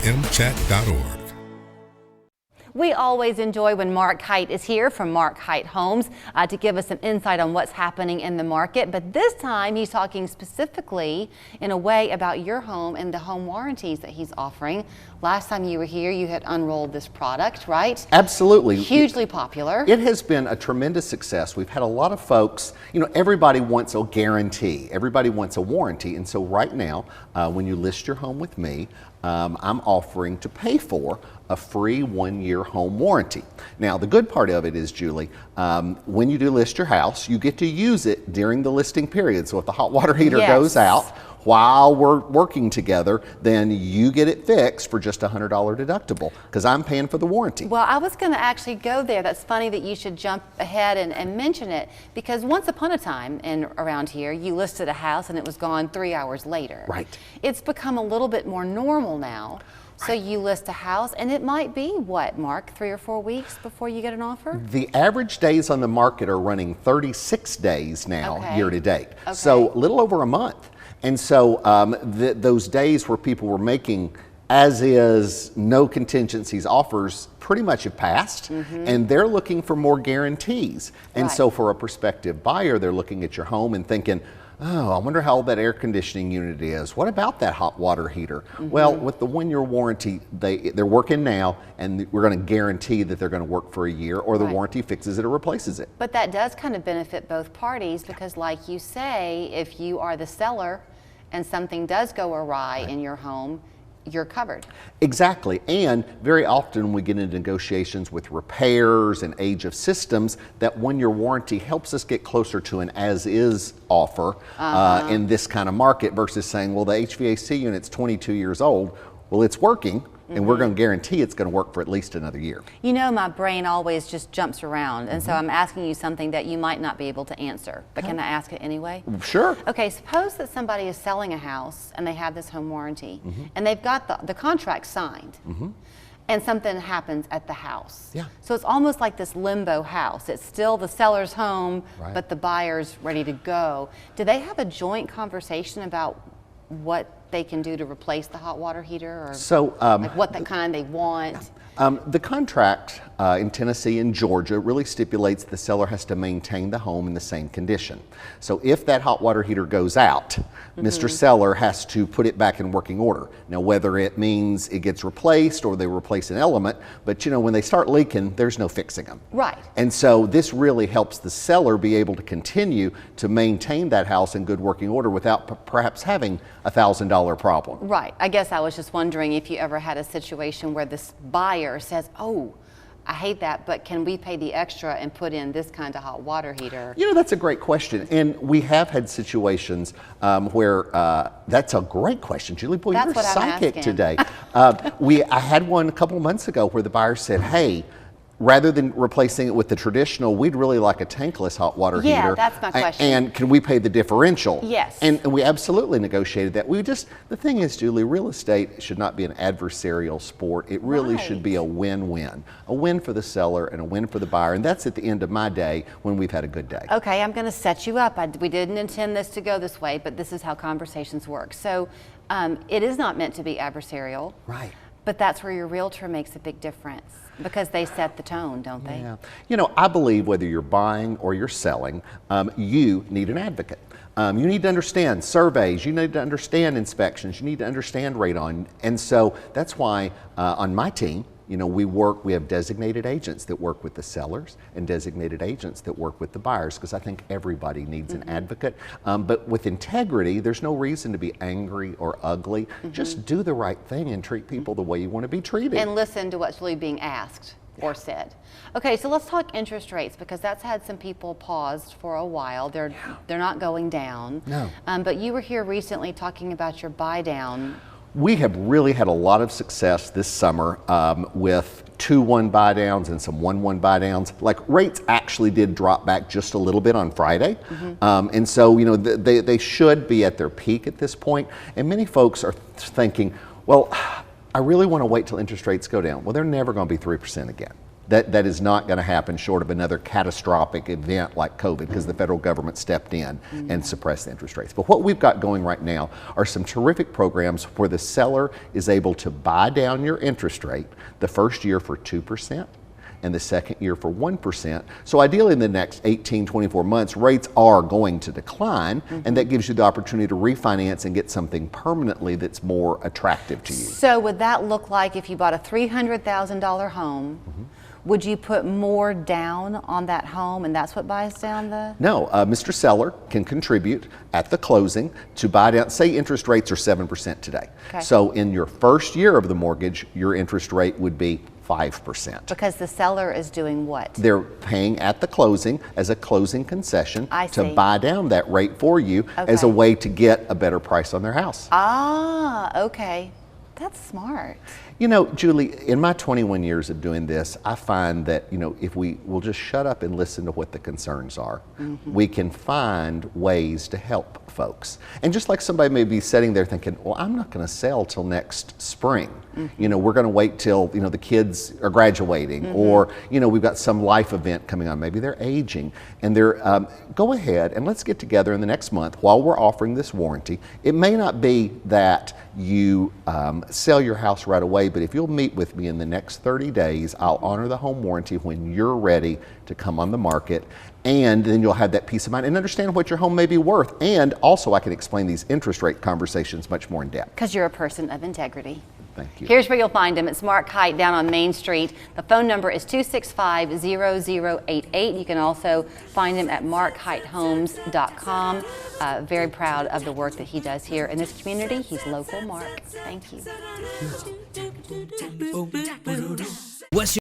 mchat.org. We always enjoy when Mark Hite is here from Mark Hite Homes to give us some insight on what's happening in the market. But this time he's talking specifically in a way about your home and the home warranties that he's offering. Last time you were here, you had unrolled this product, right? Absolutely. Hugely popular. It has been a tremendous success. We've had a lot of folks, everybody wants a guarantee. Everybody wants a warranty. And so right now, when you list your home with me, I'm offering to pay for a free 1-year home warranty. Now, the good part of it is, Julie, when you do list your house, you get to use it during the listing period. So if the hot water heater goes out while we're working together, then you get it fixed for just a $100 deductible because I'm paying for the warranty. Well, I was going to actually go there. That's funny that you should jump ahead and mention it, because once upon a time around here, you listed a house and it was gone 3 hours later. Right. It's become a little bit more normal now. So you list a house and it might be, what, Mark, 3 or 4 weeks before you get an offer? The average days on the market are running 36 days now, year to date. Okay. So a little over a month. And so those days where people were making as is, no contingencies offers pretty much have passed, and they're looking for more guarantees. And so for a prospective buyer, they're looking at your home and thinking, oh, I wonder how old that air conditioning unit is. What about that hot water heater? Well, with the 1-year warranty, they're working now, and we're going to guarantee that they're going to work for a year, or the warranty fixes it or replaces it. But that does kind of benefit both parties, because like you say, if you are the seller and something does go awry in your home, you're covered. Exactly, and very often we get into negotiations with repairs and age of systems. That 1-year warranty helps us get closer to an as-is offer in this kind of market versus saying, well, the HVAC unit's 22 years old. Well, it's working, and we're going to guarantee it's going to work for at least another year. You know, my brain always just jumps around, and so I'm asking you something that you might not be able to answer, but can I ask it anyway? Sure. Okay, suppose that somebody is selling a house and they have this home warranty, and they've got the contract signed, and something happens at the house. Yeah. So it's almost like this limbo house. It's still the seller's home, but the buyer's ready to go. Do they have a joint conversation about what they can do to replace the hot water heater, or like what kind they want? The contract in Tennessee and Georgia really stipulates the seller has to maintain the home in the same condition. So if that hot water heater goes out, Mr. Seller has to put it back in working order. Now, whether it means it gets replaced or they replace an element, but when they start leaking, there's no fixing them. Right. And so this really helps the seller be able to continue to maintain that house in good working order without perhaps having a $1,000 problem. Right. I guess I was just wondering if you ever had a situation where this buyer says, oh, I hate that, but can we pay the extra and put in this kind of hot water heater? That's a great question. And we have had situations where, that's a great question, Julie. Boy, you're psychic today. I had one a couple of months ago where the buyer said, hey, rather than replacing it with the traditional, we'd really like a tankless hot water heater. Yeah, that's my question. And can we pay the differential? Yes. And we absolutely negotiated that. The thing is, Julie, real estate should not be an adversarial sport. It really should be a win-win. A win for the seller and a win for the buyer. And that's at the end of my day when we've had a good day. Okay, I'm going to set you up. We didn't intend this to go this way, but this is how conversations work. So it is not meant to be adversarial. Right. But that's where your realtor makes a big difference, because they set the tone, don't they? Yeah. I believe whether you're buying or you're selling, you need an advocate. You need to understand surveys, you need to understand inspections, you need to understand radon. And so that's why on my team, we have designated agents that work with the sellers and designated agents that work with the buyers, because I think everybody needs an advocate. But with integrity, there's no reason to be angry or ugly. Just do the right thing and treat people the way you want to be treated. And listen to what's really being asked or said. Okay, so let's talk interest rates, because that's had some people paused for a while. They're not going down. No. But you were here recently talking about your buy down. We have really had a lot of success this summer with 2-1 buy downs and some 1-1 buy downs. Like, rates actually did drop back just a little bit on Friday. And so, they should be at their peak at this point. And many folks are thinking, well, I really want to wait till interest rates go down. Well, they're never going to be 3% again. That is not going to happen short of another catastrophic event like COVID, because the federal government stepped in and suppressed the interest rates. But what we've got going right now are some terrific programs where the seller is able to buy down your interest rate the first year for 2%. And the second year for 1%. So ideally in the next 18, 24 months, rates are going to decline, and that gives you the opportunity to refinance and get something permanently that's more attractive to you. So would that look like if you bought a $300,000 home, would you put more down on that home, and that's what buys down the? No, Mr. Seller can contribute at the closing to buy down, say interest rates are 7% today. Okay. So in your first year of the mortgage, your interest rate would be 5%. Because the seller is doing what? They're paying at the closing as a closing concession to see. buy down that rate for you as a Okay. way to get a better price on their house. Ah, okay. That's smart. You know, Julie, in my 21 years of doing this, I find that, you know, if we will just shut up and listen to what the concerns are, we can find ways to help folks. And just like somebody may be sitting there thinking, well, I'm not going to sell till next spring. You know, we're going to wait till, you know, the kids are graduating, or, you know, we've got some life event coming on. Maybe they're aging, and they're, go ahead and let's get together in the next month while we're offering this warranty. It may not be that you sell your house right away, but if you'll meet with me in the next 30 days, I'll honor the home warranty when you're ready to come on the market. And then you'll have that peace of mind and understand what your home may be worth. And also I can explain these interest rate conversations much more in depth. Because you're a person of integrity. Thank you. Here's where you'll find him. It's Mark Hite down on Main Street. The phone number is 265-0088. You can also find him at markhitehomes.com. Very proud of the work that he does here in this community. He's local, Mark. Thank you.